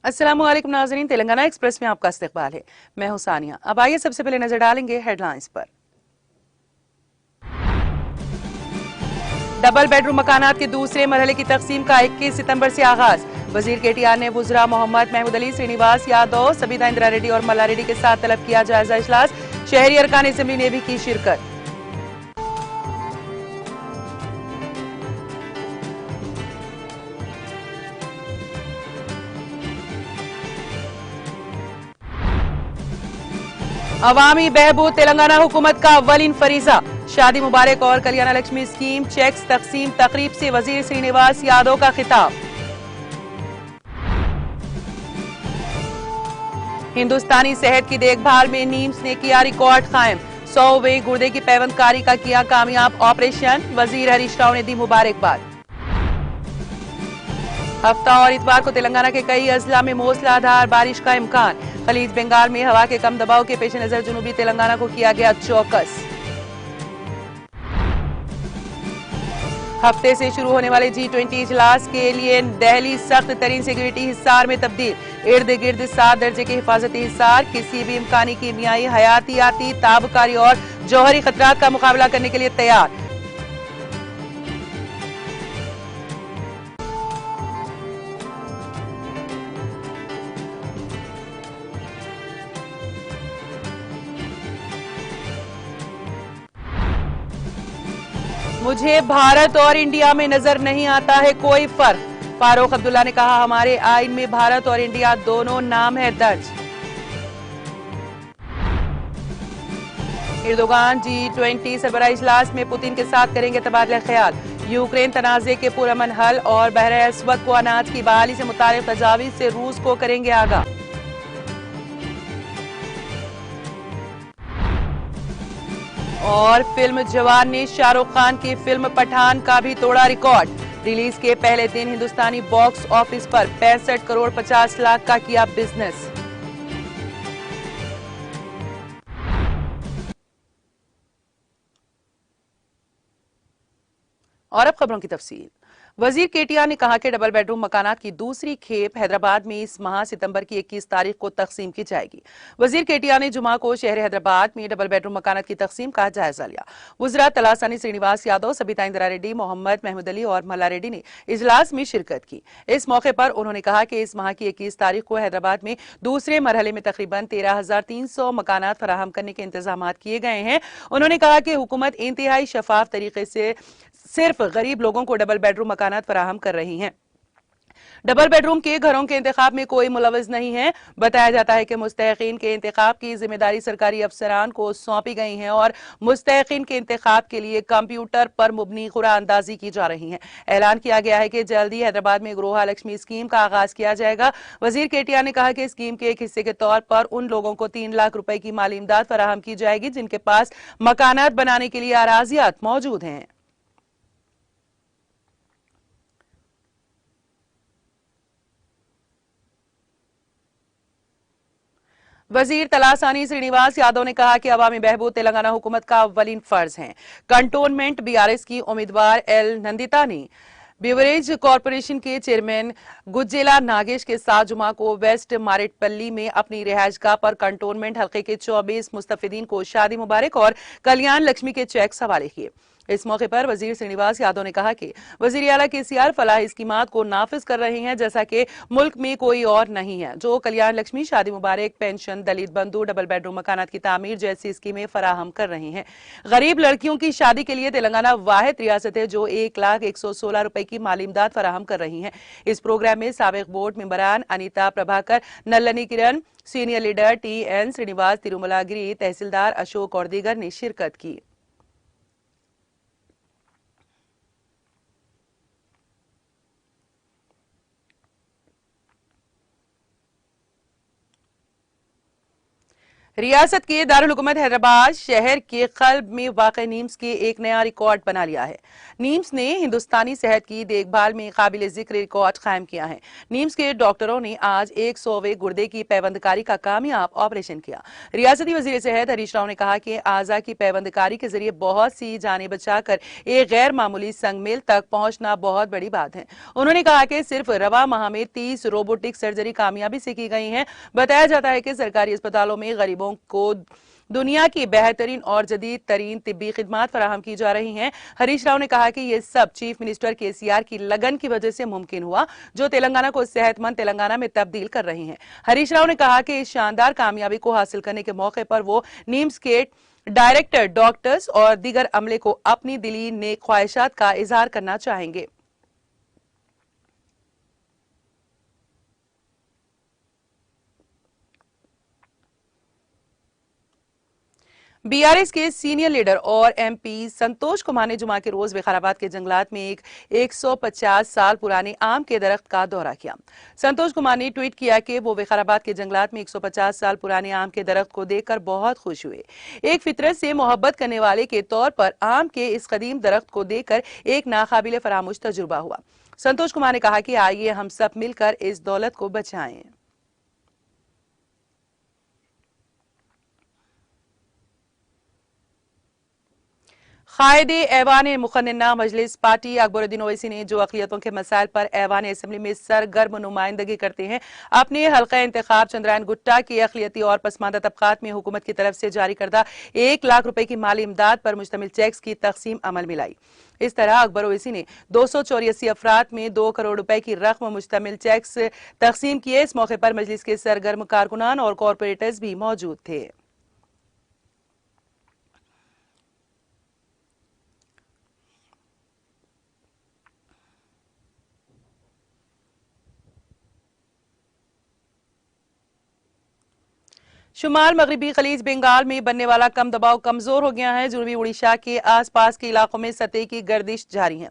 अस्सलामुअलैकुम नाज़रीन, तेलंगाना एक्सप्रेस में आपका इस्तकबाल है। मैं हूं सानिया। अब आइए सबसे पहले नजर डालेंगे हेडलाइंस पर। डबल बेडरूम मकानात के दूसरे मरहले की तकसीम का 21 सितंबर से आगाज। वजीर केटीआर ने वुजरा मोहम्मद महमूद अली, श्रीनिवास यादव, सबिता इंदिरा रेड्डी और मल्ला रेड्डी के साथ तलब किया जायजा इजलास। शहरी अरकान असेंबली ने भी की शिरकत। अवामी बहबूद तेलंगाना हुकूमत का अव्वलीन फरीजा। शादी मुबारक और कल्याण लक्ष्मी स्कीम चेक्स तकसीम तकरीब से वजीर श्रीनिवास यादव का खिताब। हिंदुस्तानी सेहत की देखभाल में नीम्स ने किया रिकॉर्ड कायम। 100वें गुर्दे की पैवंदकारी का किया कामयाब ऑपरेशन। वजीर हरीश राव ने दी मुबारकबाद। हफ्ता और इतवार को तेलंगाना के कई अजला में मूसलाधार बारिश का इम्कान। खलीज बंगाल में हवा के कम दबाव के पेश नजर जनूबी तेलंगाना को किया गया चौकस। हफ्ते से शुरू होने वाले G20 इजलास के लिए दिल्ली सख्त तरीन सिक्योरिटी हिसार में तब्दील। इर्द गिर्द 7 दर्जे के हिफाजती हिसार किसी भी इम्कानी कीमियाई, हयातियाती, ताबकारी और जौहरी खतरात का मुकाबला करने के लिए तैयार। मुझे भारत और इंडिया में नजर नहीं आता है कोई फर्क। फारूक अब्दुल्ला ने कहा, हमारे आइन में भारत और इंडिया दोनों नाम है दर्ज। एर्दोगान G20 सरबराह इजलास में पुतिन के साथ करेंगे तबादला ख्याल। यूक्रेन तनाजे के पुरअमन हल और बहर अस्वद को अनाज की बहाली से मुतालिक तजावीज से रूस को करेंगे आगाह। और फिल्म जवान ने शाहरुख खान की फिल्म पठान का भी तोड़ा रिकॉर्ड। रिलीज के पहले दिन हिंदुस्तानी बॉक्स ऑफिस पर 65 करोड़ 50 लाख का किया बिजनेस। और अब खबरों की तफसील। वजीर केटीआर ने कहा कि डबल बेडरूम मकानात की दूसरी खेप हैदराबाद में इस माह सितंबर की 21 तारीख को तकसीम की जाएगी। वजीर केटीआर ने जुमा को शहर हैदराबाद में डबल बेडरूम मकानात की तकसीम का जायजा लिया। वुजरा तलासानी श्रीनिवास यादव, सबिता इंदिरा रेड्डी, मोहम्मद महमूद अली और मल्ला रेड्डी ने इजलास में शिरकत की। इस मौके पर उन्होंने कहा कि इस माह की 21 तारीख को हैदराबाद में दूसरे मरहले में तकरीबन 13,300 मकानात फराहम करने के इंतजाम किए गए हैं। उन्होंने कहा कि हुकूमत इंतहाई शफाफ तरीके से सिर्फ गरीब लोगों को डबल बेडरूम मकानात फराहम कर रही हैं। डबल बेडरूम के घरों के इंतखाब में कोई मुलविज नहीं है। बताया जाता है कि मुस्तहिकीन के इंतखाब की जिम्मेदारी सरकारी अफसरान को सौंपी गई है और मुस्तहिकीन के इंतखाब के लिए कंप्यूटर पर मुबनी कुरान अंदाजी की जा रही है। ऐलान किया गया है कि जल्द ही हैदराबाद में गृह लक्ष्मी स्कीम का आगाज किया जाएगा। वजीर केटीआर ने कहा कि स्कीम के एक हिस्से के तौर पर उन लोगों को 3 लाख रुपए की माली इमदाद फराहम की जाएगी जिनके पास मकानात बनाने के लिए अराजियात मौजूद हैं। वजीर तलासानी श्रीनिवास यादव ने कहा कि अवामी बहबूद तेलंगाना हुकूमत का अव्वलीन फर्ज है। कंटोनमेंट बीआरएस की उम्मीदवार एल नंदिता ने बेवरेज कॉरपोरेशन के चेयरमैन गुज्जेला नागेश के साथ जुमा को वेस्ट मारेटपल्ली में अपनी रिहायशगाह पर कंटोनमेंट हल्के के 24 मुस्तफिदीन को शादी मुबारक और कल्याण लक्ष्मी के चेक हवाले किए। इस मौके पर वजीर श्रीनिवास यादव ने कहा कि वजीर आला केसीआर फलाही स्कीमात को नाफिज कर रहे हैं जैसा कि मुल्क में कोई और नहीं है, जो कल्याण लक्ष्मी, शादी मुबारक, पेंशन, दलित बंधु, डबल बेडरूम मकानात की तामीर जैसी स्कीमें फराहम कर रही हैं। गरीब लड़कियों की शादी के लिए तेलंगाना वाहिद रियासत है जो 1,116 रुपए की माली इमदाद फराहम कर रही है। इस प्रोग्राम में साबिक बोर्ड मेंबरान Anita Prabhakar, Nallani Kiran, senior leader TN Srinivas, Tirumalagiri tehsildar Ashok और दीगर ने शिरकत की। रियासत के दारुल हुकूमत हैदराबाद शहर के कल्ब में वाक़ नीम्स के एक नया रिकॉर्ड बना लिया है। नीम्स ने हिंदुस्तानी सेहत की देखभाल में काबिल जिक्र रिकॉर्ड कायम किया है। नीम्स के डॉक्टरों ने आज 100वें गुर्दे की पैबंदकारी का कामयाब ऑपरेशन किया। रियासती वजीर सेहत हरीश राव ने कहा कि आज़ा की पैबंदकारी के जरिए बहुत सी जानें बचाकर एक गैर मामूली संगमेल तक पहुंचना बहुत बड़ी बात है। उन्होंने कहा कि सिर्फ रवा माह में 30 रोबोटिक सर्जरी कामयाबी से की गई है। बताया जाता है कि सरकारी अस्पतालों में गरीबों को दुनिया की बेहतरीन और जदीद तरीन तिब्बी खिदमात फराहम की जा रही हैं। हरीश राव ने कहा कि यह सब चीफ मिनिस्टर केसीआर की लगन की वजह से मुमकिन हुआ, जो तेलंगाना को सेहतमंद तेलंगाना में तब्दील कर रही हैं। हरीश राव ने कहा कि इस शानदार कामयाबी को हासिल करने के मौके पर वो नीम्स के डायरेक्टर, डॉक्टर्स और दीगर अमले को अपनी दिली नेक ख्वाहिशात का इजहार करना चाहेंगे। बीआरएस के सीनियर लीडर और एमपी संतोष कुमार ने जुमा के रोज विकाराबाद के जंगलात में एक 150 साल पुराने आम के दरख्त का दौरा किया। संतोष कुमार ने ट्वीट किया कि वो विकाराबाद के जंगलात में 150 साल पुराने आम के दरख्त को देखकर बहुत खुश हुए। एक फितरत से मोहब्बत करने वाले के तौर पर आम के इस कदीम दरख्त को देखकर एक नाकाबिले फरामोश तजुर्बा हुआ। संतोष कुमार ने कहा कि आइए हम सब मिलकर इस दौलत को बचाएं। कायदे ऐवान मुखन्ना मजलिस पार्टी अकबरुद्दीन ओवैसी ने जो अक़लियतों के मसाइल पर ऐवान असम्बली में सरगर्म नुमाइंदगी करते हैं, अपने हल्का इंतखाब चंद्रायन गुट्टा की अक़लियती और पसमानदा तबकात में हुकूमत की तरफ से जारी करदा 1 लाख रुपए की माली इमदाद पर मुश्तमिल चेक्स की तकसीम अमल में लाई। इस तरह अकबर ओवैसी ने 284 अफराद में 2 करोड़ रुपए की रकम मुश्तमिल चेक्स तकसीम किए। इस मौके पर मजलिस के सरगर्म कारकुनान और कॉरपोरेटर्स भी मौजूद थे। शुमाल मगरबी खलीज बंगाल में बनने वाला कम दबाव कमजोर हो गया है। जुनूबी उड़ीसा के आसपास के इलाकों में सतह की गर्दिश जारी है।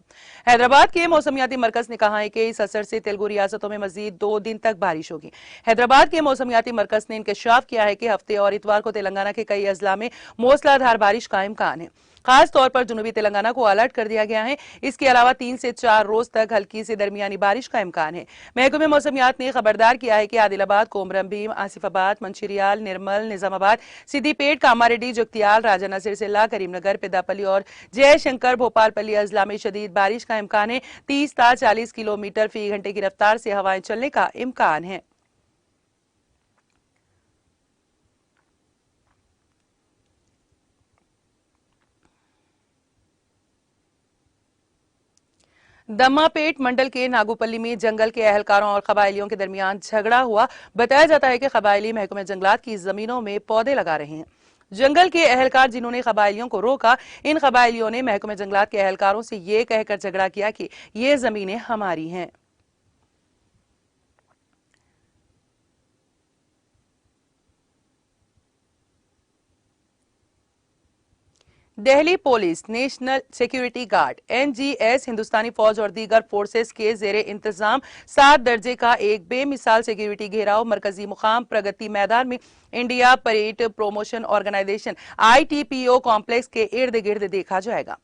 हैदराबाद के मौसमियाती मरकज ने कहा है कि इस असर से तेलुगु रियासतों में मजीद 2 दिन तक बारिश होगी। हैदराबाद के मौसमियाती मरकज ने इंकशाफ किया है कि हफ्ते और इतवार को तेलंगाना के कई अजला में मूसलाधार बारिश का इम्कान है। खास तौर पर जुनूबी तेलंगाना को अलर्ट कर दिया गया है। इसके अलावा 3 से 4 रोज तक हल्की से दरमियानी बारिश का इम्कान है। महकमे मौसमियात ने खबरदार किया है कि आदिलाबाद, कोमरम भीम, आसिफाबाद, मंचिरियाल, निर्मल, निजामाबाद, सिद्दीपेट, कामारेड्डी, जुगतियाल, राजा नसीर सिल्ला, करीमनगर, पेदापल्ली और जयशंकर भोपालपल्ली अजला में शदीद बारिश का इम्कान है। 30 से 40 किलोमीटर फी घंटे की रफ्तार से हवाएं चलने का इम्कान है। दम्मापेट मंडल के नागुपल्ली में जंगल के एहलकारों और कबायलियों के दरमियान झगड़ा हुआ। बताया जाता है कि कबायली महकमे जंगलात की जमीनों में पौधे लगा रहे हैं। जंगल के एहलकार जिन्होंने कबायलियों को रोका, इन कबायलियों ने महकमे जंगलात के एहलकारों से ये कहकर झगड़ा किया कि ये जमीनें हमारी हैं। Delhi police, national security guard, NGS, Hindustani फौज और दीगर फोर्सेस के जेर इंतजाम 7 दर्जे का एक बेमिसाल सिक्योरिटी घेराव मरकजी मुकाम प्रगति मैदान में India trade promotion organisation ITPO complex के इर्द गिर्द देखा जाएगा।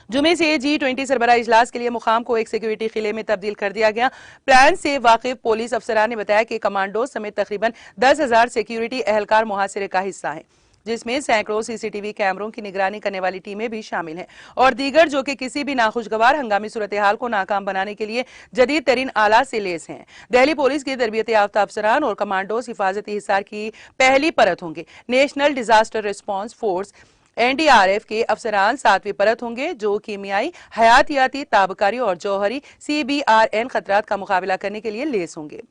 जुमे से G20 सरबरा इजलास के लिए मुकाम को एक सिक्योरिटी किले में तब्दील कर दिया गया। प्लान से वाकिफ पुलिस अफसरान ने बताया कि कमांडो समेत तकरीबन 10,000 सिक्योरिटी एहलकार मुहासिरे का हिस्सा हैं, जिसमें सैकड़ों सीसीटीवी कैमरों की निगरानी करने वाली टीमें भी शामिल हैं और दीगर जो कि किसी भी नाखुशगवार हंगामी सूरत हाल को नाकाम बनाने के लिए जदीद तरीन आलात से लेस हैं। दिल्ली पुलिस के तरबियत याफ्ता अफसरान और कमांडोज हिफाजती हिसार की पहली परत होंगे। National disaster response force NDRF के अफसरान 7वीं परत होंगे, जो कीमियाई, हयातियाती, ताबकारी और जौहरी CBRN खतरात का मुकाबला करने के लिए लेस होंगे।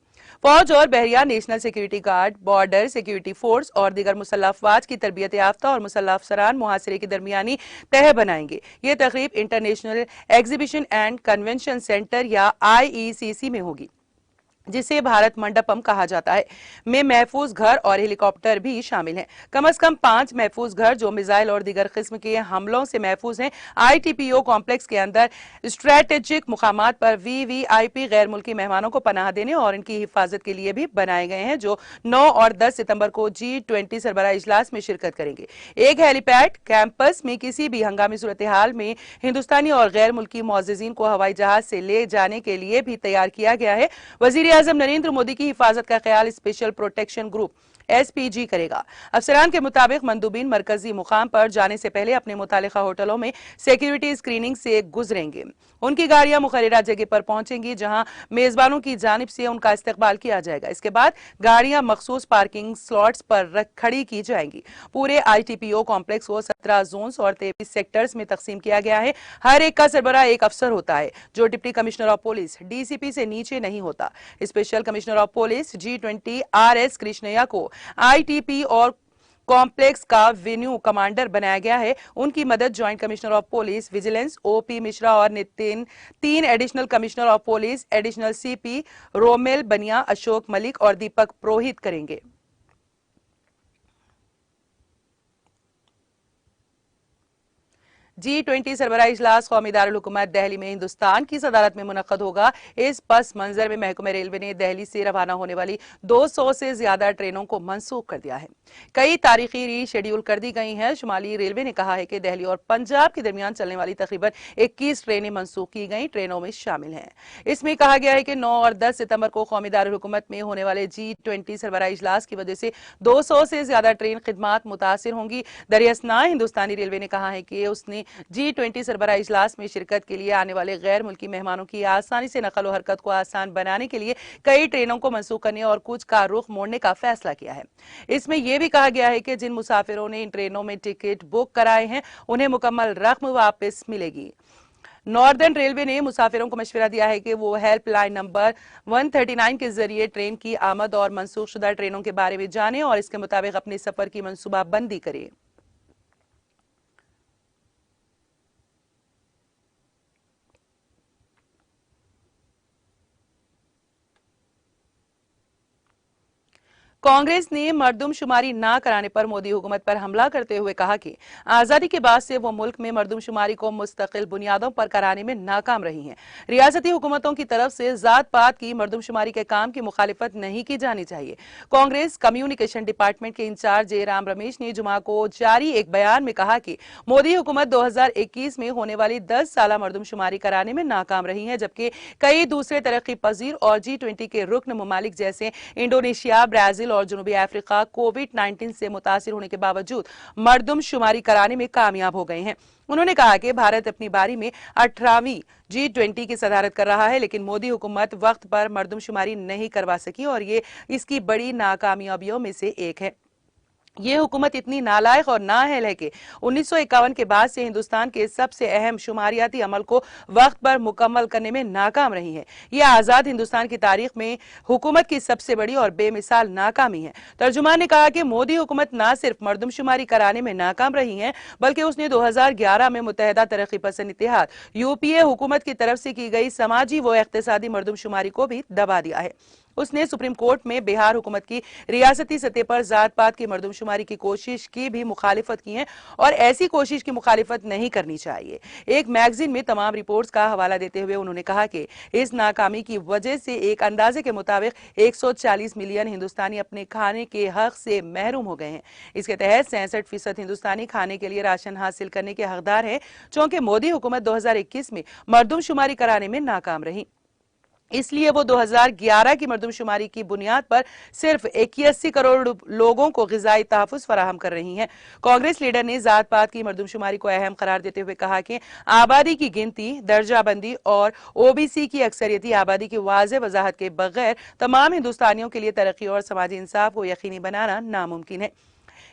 फौज और बहरिया, national security guard, border security force और दीगर मुसल्लह अफवाज की तरबियत याफ्ता और मुसल्लह अफसरान मुहासिरे की दरमियानी तह बनाएंगे। ये तकरीब international exhibition and convention centre या IECC में होगी। जिसे भारत मंडपम कहा जाता है, में महफूज घर और हेलीकॉप्टर भी शामिल हैं। कम से कम 5 महफूज घर जो मिसाइल और दीगर किस्म के हमलों से महफूज हैं। आईटीपीओ कॉम्प्लेक्स के अंदर स्ट्रेटेजिक मुकामात पर वीवीआईपी गैर मुल्की मेहमानों को पनाह देने और इनकी हिफाजत के लिए भी बनाए गए हैं, जो 9 और 10 सितंबर को G20 सरबराह इजलास में शिरकत करेंगे। एक हेलीपैड कैंपस में किसी भी हंगामी सूरत हाल में हिंदुस्तानी और गैर मुल्की मोअज़्ज़िज़ीन को हवाई जहाज से ले जाने के लिए भी तैयार किया गया है। वजीर आजम नरेंद्र मोदी की हिफाजत का ख्याल स्पेशल प्रोटेक्शन ग्रुप एसपीजी करेगा। अफसरान के मुताबिक मंदूबीन मरकजी मुकाम पर जाने से पहले अपने मुतालिका होटलों में सिक्योरिटी स्क्रीनिंग से गुजरेंगे। उनकी गाड़ियां मुकर्ररा जगह पर पहुंचेंगी, जहां मेजबानों की जानिब से उनका इस्तकबाल किया जाएगा। इसके बाद गाड़ियां मखसूस पार्किंग स्लॉट्स पर खड़ी की जाएंगी। पूरे आईटीपीओ कॉम्प्लेक्स को 17 जोन्स और 23 सेक्टर्स में तकसीम किया गया है। हर एक का सरबराह एक अफसर होता है, जो deputy commissioner of police DCP से नीचे नहीं होता। Special commissioner of police G20 RS Krishnaiah को आईटीपी और कॉम्प्लेक्स का वेन्यू कमांडर बनाया गया है। उनकी मदद joint commissioner of police vigilance OP Mishra और Nitin, 3 additional commissioner of police additional CP Romel Baniya, Ashok Malik और दीपक पुरोहित करेंगे। G20 सरबराह इजलास कौमी दारुल हुकूमत दिल्ली में हिंदुस्तान की सदारत में मुनक्कद होगा। इस पस मंजर में महकमे रेलवे ने दिल्ली से रवाना होने वाली 200 से ज्यादा ट्रेनों को मनसूख कर दिया है। कई तारीखी रीशेड्यूल कर दी गई हैं। शुमाली रेलवे ने कहा है कि दिल्ली और पंजाब के दरमियान चलने वाली तकरीबन 21 ट्रेनें मनसूख की गई ट्रेनों में शामिल हैं। इसमें कहा गया है कि 9 और 10 सितंबर को कौमी दारुल हुकूमत में होने वाले G20 सरबराह इजलास की वजह से 200 से ज्यादा ट्रेन खिदमात मुतासिर होंगी। दरियासना हिंदुस्तानी रेलवे ने कहा है कि उसने G20 सरबराह इजलास में शिरकत के लिए आने वाले गैर मुल्की मेहमानों की आसानी से नकल और हरकत को आसान बनाने के लिए कई ट्रेनों को मनसूख करने और कुछ का रुख मोड़ने का फैसला किया है। इसमें यह भी कहा गया है कि जिन मुसाफिरों ने इन ट्रेनों में टिकट बुक कराए हैं, उन्हें मुकम्मल रकम वापस मिलेगी। नॉर्दर्न रेलवे ने मुसाफिरों को मशवरा दिया है कि वो हेल्पलाइन नंबर 139 के जरिए ट्रेन की आमद और मनसूखशुदा ट्रेनों के बारे में जानें और इसके मुताबिक अपने सफर की मनसूबाबंदी करें। कांग्रेस ने मरदमशुमारी ना कराने पर मोदी हुकूमत पर हमला करते हुए कहा कि आजादी के बाद से वो मुल्क में मरदमशुमारी को मुस्तकिल बुनियादों पर कराने में नाकाम रही हैं। रियासती हुकूमतों की तरफ से जात पात की मरदमशुमारी के काम की मुखालिफत नहीं की जानी चाहिए। कांग्रेस कम्युनिकेशन डिपार्टमेंट के इंचार्ज जयराम रमेश ने जुमा को जारी एक बयान में कहा कि मोदी हुकूमत 2021 में होने वाली 10 साला मरदमशुमारी कराने में नाकाम रही है, जबकि कई दूसरे तरक्की पजीर और G20 के रुकन ममालिक जैसे इंडोनेशिया, ब्राजील और जनूबी अफ्रीका कोविड-19 से मुतासिर होने के बावजूद मरदमशुमारी कराने में कामयाब हो गए हैं। उन्होंने कहा कि भारत अपनी बारी में 18वीं G20 की सदारत कर रहा है, लेकिन मोदी हुकूमत वक्त पर मरदमशुमारी नहीं करवा सकी और ये इसकी बड़ी नाकामयाबियों में से एक है। ये हुकूमत इतनी नालायक और नाअहल है कि 1951 के बाद से हिंदुस्तान के सबसे अहम शुमारियाती अमल को वक्त पर मुकम्मल करने में नाकाम रही है। यह आजाद हिंदुस्तान की तारीख में हुकूमत की सबसे बड़ी और बेमिसाल नाकामी है। तर्जुमान ने कहा कि मोदी हुकूमत न सिर्फ मरदमशुमारी कराने में नाकाम रही है, बल्कि उसने 2011 में मुत्तहिदा तरक्की पसंद इत्तेहाद यूपीए हुकूमत की तरफ से की गई समाजी व इक्तिसादी मरदमशुमारी को भी दबा दिया है। उसने सुप्रीम कोर्ट में बिहार हुकूमत की रियासती सतह पर जात पात की मरदमशुमारी की कोशिश की भी मुखालिफत की है और ऐसी कोशिश की मुखालिफत नहीं करनी चाहिए। एक मैगजीन में तमाम रिपोर्ट्स का हवाला देते हुए उन्होंने कहा कि इस नाकामी की वजह से एक अंदाजे के मुताबिक 140 मिलियन हिंदुस्तानी अपने खाने के हक से महरूम हो गए हैं। इसके तहत 66% हिंदुस्तानी खाने के लिए राशन हासिल करने के हकदार हैं, चूंकि मोदी हुकूमत 2021 में मरदमशुमारी कराने में नाकाम रही, इसलिए वो 2011 की मरदमशुमारी की बुनियाद पर सिर्फ 81 करोड़ लोगों को ग़िज़ाई तहफ़्फ़ुज़ फराहम कर रही हैं। कांग्रेस लीडर ने जात पात की मरदमशुमारी को अहम करार देते हुए कहा कि आबादी की गिनती, दर्जाबंदी और ओबीसी की अक्सरियती आबादी की वाज़ेह वजाहत के बगैर तमाम हिंदुस्तानियों के लिए तरक्की और समाजी इंसाफ को यकीनी बनाना नामुमकिन है।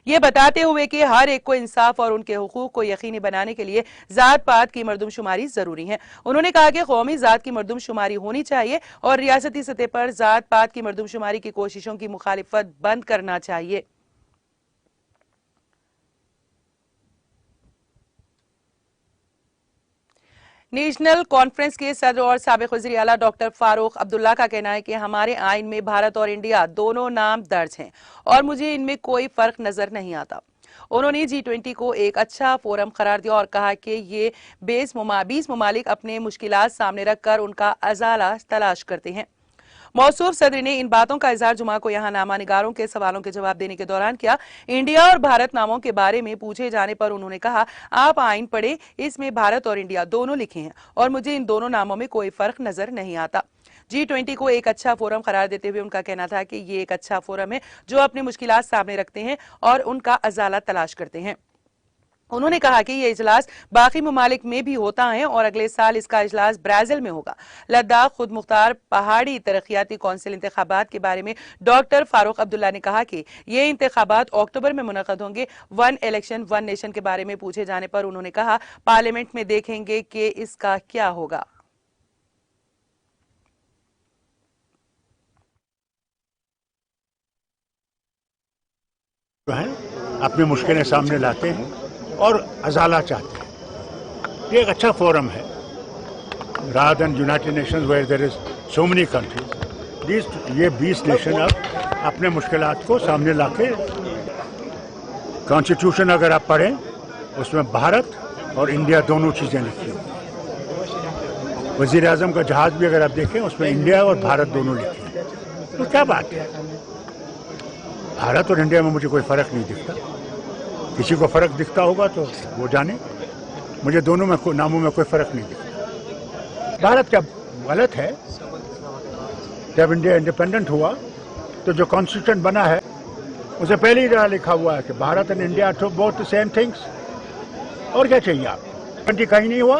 ये बताते हुए कि हर एक को इंसाफ और उनके हुकूक को यकीनी बनाने के लिए जात पात की मरदमशुमारी जरूरी है। उन्होंने कहा कि कौमी जात की मरदमशुमारी होनी चाहिए और रियासती सतह पर जात पात की मरदमशुमारी की कोशिशों की मुखालिफत बंद करना चाहिए। नेशनल कॉन्फ्रेंस के सदर और साबिक वज़ीर आला डॉक्टर फारूक अब्दुल्ला का कहना है कि हमारे आइन में भारत और इंडिया दोनों नाम दर्ज हैं और मुझे इनमें कोई फर्क नजर नहीं आता। उन्होंने G20 को एक अच्छा फोरम करार दिया और कहा कि ये 20 ममालिक अपने मुश्किलात सामने रखकर उनका अजाला तलाश करते हैं। मौसूफ सदर ने इन बातों का इजहार जुमा को यहां नामानिगारों के सवालों के जवाब देने के दौरान किया। इंडिया और भारत नामों के बारे में पूछे जाने पर उन्होंने कहा, आप आइन पढ़े, इसमें भारत और इंडिया दोनों लिखे हैं और मुझे इन दोनों नामों में कोई फर्क नजर नहीं आता। G20 को एक अच्छा फोरम करार देते हुए उनका कहना था कि ये एक अच्छा फोरम है जो अपने मुश्किलात सामने रखते हैं और उनका अजाला तलाश करते हैं। उन्होंने कहा कि ये इजलास बाकी ममालिक में भी होता है और अगले साल इसका इजलास ब्राजील में होगा। लद्दाख खुद मुख्तार पहाड़ी तरक्याती कौंसिल इंतखाबात के बारे में डॉक्टर फारूक अब्दुल्ला ने कहा कि ये इंतखाबात अक्टूबर में मुनक़द होंगे। वन इलेक्शन वन नेशन के बारे में पूछे जाने पर उन्होंने कहा, पार्लियामेंट में देखेंगे कि इसका क्या होगा। अपनी मुश्किलें सामने लाते हैं और अजाला चाहते हैं। ये एक अच्छा फोरम है। Rather than United Nations where there is so many countries, ये 20 नेशन अब अपने मुश्किलात को सामने लाके, कॉन्स्टिट्यूशन अगर आप पढ़ें उसमें भारत और इंडिया दोनों चीज़ें लिखी हुई। वज़ीर आज़म का जहाज़ भी अगर आप देखें उसमें इंडिया और भारत दोनों लिखे हैं। तो क्या बात है, भारत और इंडिया में मुझे कोई फ़र्क नहीं दिखता। किसी को फ़र्क दिखता होगा तो वो जाने, मुझे दोनों में नामों में कोई फ़र्क नहीं दिखता। भारत क्या गलत है, जब इंडिया इंडिपेंडेंट हुआ तो जो कॉन्स्टिट्यूशन बना है उसे पहले ही लिखा हुआ है कि Bharat and India two both the same things. और क्या चाहिए आप? 20 कहीं नहीं हुआ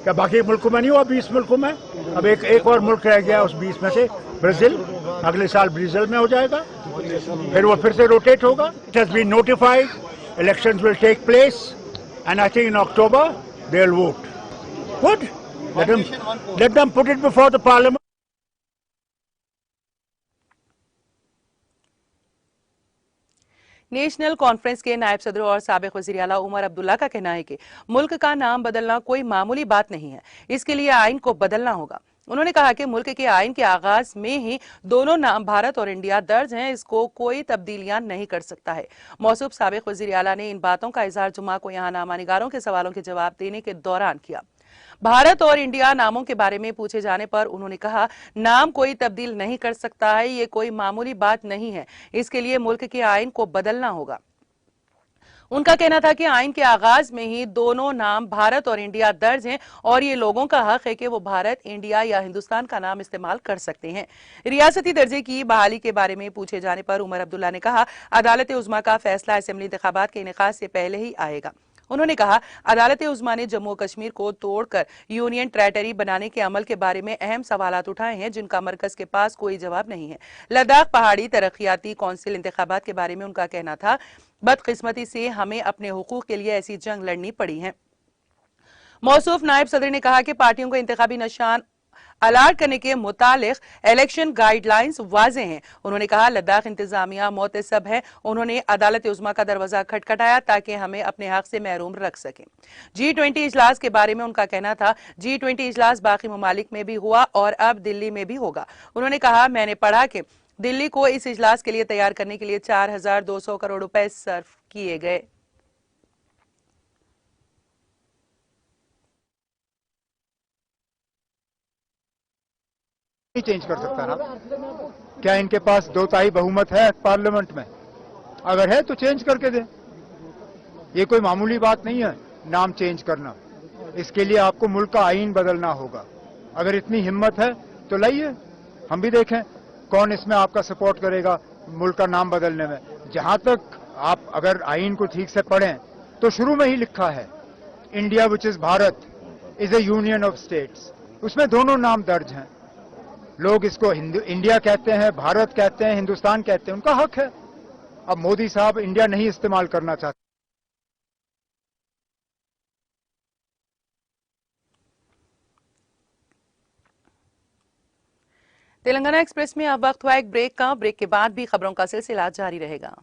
क्या? बाकी मुल्कों में नहीं हुआ? 20 मुल्कों में अब एक और मुल्क रह गया उस 20 में से, ब्राज़ील। अगले साल ब्राज़ील में हो जाएगा, फिर वो फिर से रोटेट होगा। It has been notified, elections will take place, and I think in October they'll vote. Good. Let them put it before the parliament. National conference के नायब सदर और साबिक वज़ीर आला उमर अब्दुल्ला का कहना है कि मुल्क का नाम बदलना कोई मामूली बात नहीं है, इसके लिए आइन को बदलना होगा। उन्होंने कहा कि मुल्क के आइन के आगाज में ही दोनों नाम भारत और इंडिया दर्ज हैं, इसको कोई तब्दीलियां नहीं कर सकता है। मौसूफ साबिक वज़ीर आला ने इन बातों का इजहार जुमा को यहां नामानिगारों के सवालों के जवाब देने के दौरान किया। भारत और इंडिया नामों के बारे में पूछे जाने पर उन्होंने कहा, नाम कोई तब्दील नहीं कर सकता है, ये कोई मामूली बात नहीं है, इसके लिए मुल्क के आइन को बदलना होगा। उनका कहना था कि आइन के आगाज में ही दोनों नाम भारत और इंडिया दर्ज हैं और ये लोगों का हक है कि वो भारत, इंडिया या हिंदुस्तान का नाम इस्तेमाल कर सकते हैं। रियासती दर्जे की बहाली के बारे में पूछे जाने पर उमर अब्दुल्ला ने कहा, अदालत उज़्मा का फैसला असेंबली इंतखाबात के इनेकाद से पहले ही आएगा। उन्होंने कहा, अदालत उज़्मा ने जम्मू कश्मीर को तोड़कर यूनियन टेरिटरी बनाने के अमल के बारे में अहम सवालात उठाए हैं, जिनका मरकज के पास कोई जवाब नहीं है। लद्दाख पहाड़ी तरक्याती कौंसिल इंतखाबात के बारे में उनका कहना था, बदकिस्मती से हमें अपने हुकूक के लिए ऐसी जंग लड़नी पड़ी है। मौसूफ नायब सदर ने कहा कि पार्टियों को इंतखाबी निशान अलाट करने के मुतालिक इलेक्शन गाइडलाइंस वाजे हैं। उन्होंने कहा, लद्दाख इंतजामिया मोतसब है। उन्होंने अदालत उज़्मा का दरवाजा खटखटाया ताकि हमें अपने हक से महरूम रख सकें। G20 इजलास के बारे में उनका कहना था, G20 इजलास बाकी ममालिक में भी हुआ और अब दिल्ली में भी होगा। उन्होंने कहा, मैंने पढ़ा कि दिल्ली को इस इजलास के लिए तैयार करने के लिए 4200 करोड़ रुपए सर्फ किए गए। चेंज कर सकता ना? क्या इनके पास 2/3 बहुमत है पार्लियामेंट में? अगर है तो चेंज करके दें। ये कोई मामूली बात नहीं है नाम चेंज करना। इसके लिए आपको मुल्क का आइन बदलना होगा। अगर इतनी हिम्मत है तो लाइए, हम भी देखें कौन इसमें आपका सपोर्ट करेगा मुल्क का नाम बदलने में। जहां तक आप अगर आइन को ठीक से पढ़ें तो शुरू में ही लिखा है, India which is Bharat is A union of states. उसमें दोनों नाम दर्ज हैं। लोग इसको इंडिया कहते हैं, भारत कहते हैं, हिंदुस्तान कहते हैं, उनका हक है। अब मोदी साहब इंडिया नहीं इस्तेमाल करना चाहते। तेलंगाना एक्सप्रेस में अब वक्त हुआ एक ब्रेक का। ब्रेक के बाद भी खबरों का सिलसिला जारी रहेगा।